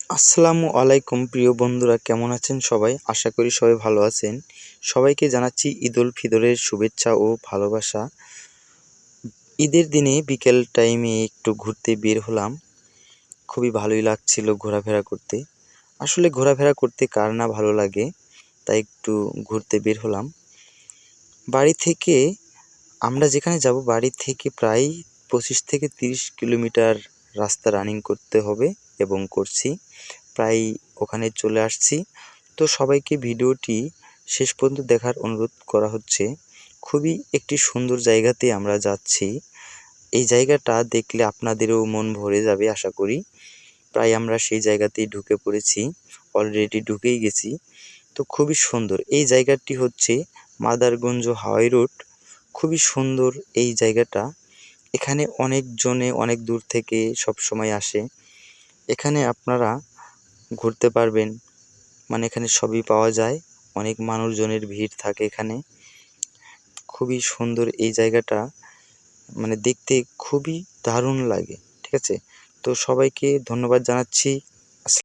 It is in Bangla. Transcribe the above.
আসসালামু আলাইকুম প্রিয় বন্ধুরা, কেমন আছেন সবাই? আশা করি সবাই ভালো আছেন। সবাইকে জানাচ্ছি ঈদ উল ফিতরের শুভেচ্ছা ও ভালোবাসা। ঈদের দিনে বিকেল টাইমে একটু ঘুরতে বের হলাম। খুবই ভালোই লাগছিল ঘোরাফেরা করতে। আসলে ঘোরাফেরা করতে কার না ভালো লাগে, তাই একটু ঘুরতে বের হলাম। বাড়ি থেকে আমরা যেখানে যাব, বাড়ি থেকে প্রায় 25 থেকে 30 কিলোমিটার রাস্তা রানিং করতে হবে এবং করছি। প্রায় ওখানে চলে আসছি। তো সবাইকে ভিডিওটি শেষ পর্যন্ত দেখার অনুরোধ করা হচ্ছে। খুবই একটি সুন্দর জায়গাতে আমরা যাচ্ছি। এই জায়গাটা দেখলে আপনাদেরও মন ভরে যাবে আশা করি। প্রায় আমরা সেই জায়গাতেই ঢুকে পড়েছি, অলরেডি ঢুকেই গেছি। তো খুবই সুন্দর এই জায়গাটি হচ্ছে মাদারগঞ্জ হাওয়াই রোড। খুবই সুন্দর এই জায়গাটা। এখানে অনেকজনে অনেক দূর থেকে সবসময় আসে। এখানে আপনারা ঘুরতে পারবেন, মানে এখানে সবই পাওয়া যায়। অনেক মানুষজনের ভিড় থাকে এখানে। খুবই সুন্দর এই জায়গাটা, মানে দেখতে খুবই দারুণ লাগে। ঠিক আছে, তো সবাইকে ধন্যবাদ জানাচ্ছি